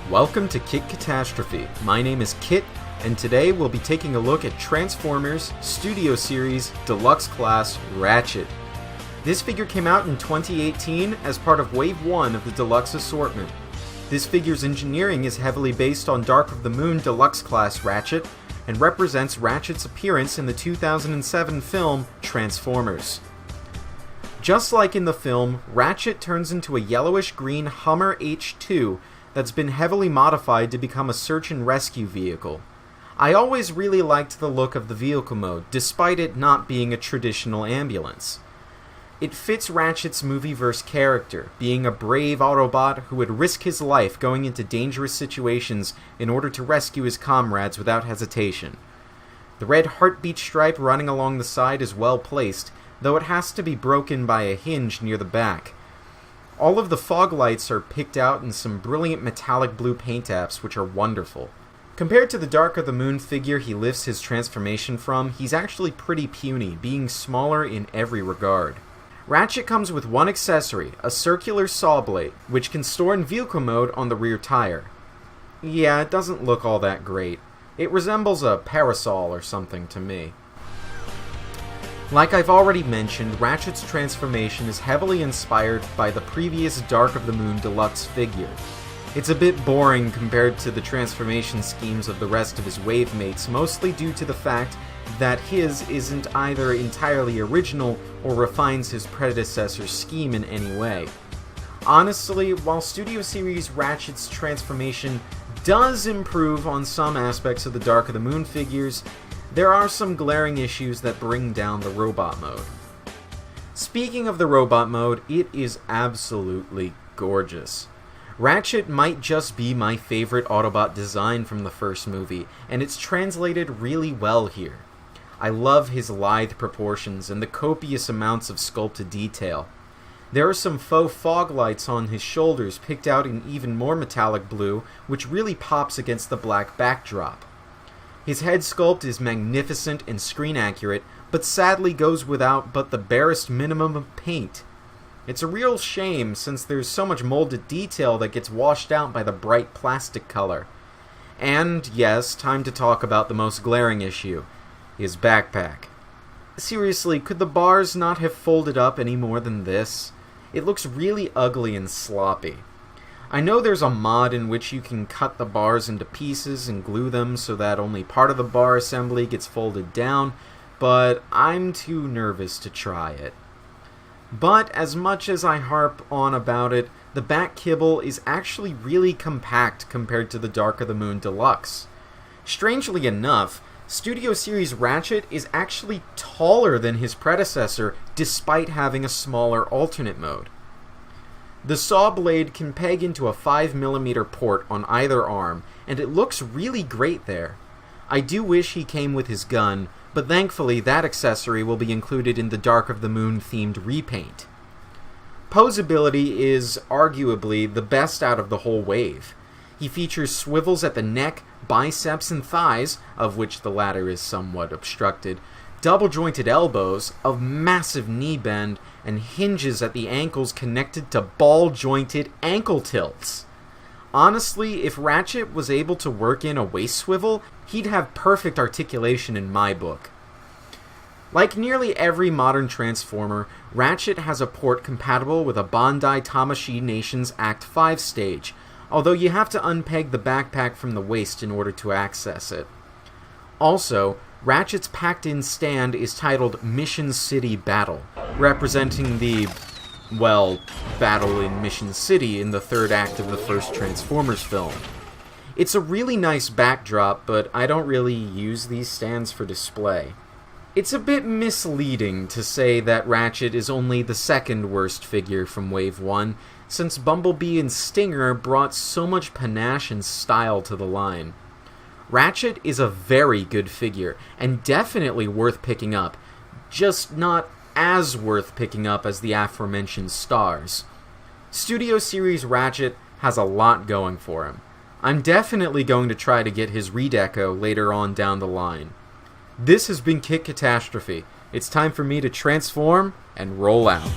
Welcome to Kit Katastrophe. My name is Kit, and today we'll be taking a look at Transformers Studio Series Deluxe Class Ratchet. This figure came out in 2018 as part of Wave 1 of the Deluxe assortment. This figure's engineering is heavily based on Dark of the Moon Deluxe Class Ratchet, and represents Ratchet's appearance in the 2007 film Transformers. Just like in the film, Ratchet turns into a yellowish-green Hummer H2 that's been heavily modified to become a search and rescue vehicle. I always really liked the look of the vehicle mode, despite it not being a traditional ambulance. It fits Ratchet's movieverse character, being a brave Autobot who would risk his life going into dangerous situations in order to rescue his comrades without hesitation. The red heartbeat stripe running along the side is well placed, though it has to be broken by a hinge near the back. All of the fog lights are picked out in some brilliant metallic blue paint apps, which are wonderful. Compared to the Dark of the Moon figure he lifts his transformation from, he's actually pretty puny, being smaller in every regard. Ratchet comes with one accessory, a circular saw blade, which can store in vehicle mode on the rear tire. Yeah, it doesn't look all that great. It resembles a parasol or something to me. Like I've already mentioned, Ratchet's transformation is heavily inspired by the previous Dark of the Moon Deluxe figure. It's a bit boring compared to the transformation schemes of the rest of his wave mates, mostly due to the fact that his isn't either entirely original or refines his predecessor's scheme in any way. Honestly, while Studio Series Ratchet's transformation does improve on some aspects of the Dark of the Moon figures, there are some glaring issues that bring down the robot mode. Speaking of the robot mode, it is absolutely gorgeous. Ratchet might just be my favorite Autobot design from the first movie, and it's translated really well here. I love his lithe proportions and the copious amounts of sculpted detail. There are some faux fog lights on his shoulders picked out in even more metallic blue, which really pops against the black backdrop. His head sculpt is magnificent and screen accurate, but sadly goes without but the barest minimum of paint. It's a real shame since there's so much molded detail that gets washed out by the bright plastic color. And yes, time to talk about the most glaring issue, his backpack. Seriously, could the bars not have folded up any more than this? It looks really ugly and sloppy. I know there's a mod in which you can cut the bars into pieces and glue them so that only part of the bar assembly gets folded down, but I'm too nervous to try it. But as much as I harp on about it, the back kibble is actually really compact compared to the Dark of the Moon Deluxe. Strangely enough, Studio Series Ratchet is actually taller than his predecessor despite having a smaller alternate mode. The saw blade can peg into a 5mm port on either arm, and it looks really great there. I do wish he came with his gun, but thankfully that accessory will be included in the Dark of the Moon themed repaint. Posability is arguably the best out of the whole wave. He features swivels at the neck, biceps, and thighs, of which the latter is somewhat obstructed, double-jointed elbows, a massive knee bend, and hinges at the ankles connected to ball-jointed ankle tilts. Honestly, if Ratchet was able to work in a waist swivel, he'd have perfect articulation in my book. Like nearly every modern Transformer, Ratchet has a port compatible with a Bandai Tamashii Nations Act 5 stage, although you have to unpeg the backpack from the waist in order to access it. Also, Ratchet's packed-in stand is titled Mission City Battle, representing the, well, battle in Mission City in the third act of the first Transformers film. It's a really nice backdrop, but I don't really use these stands for display. It's a bit misleading to say that Ratchet is only the second worst figure from Wave 1, since Bumblebee and Stinger brought so much panache and style to the line. Ratchet is a very good figure, and definitely worth picking up, just not as worth picking up as the aforementioned stars. Studio Series Ratchet has a lot going for him. I'm definitely going to try to get his redeco later on down the line. This has been Kit Katastrophe. It's time for me to transform and roll out.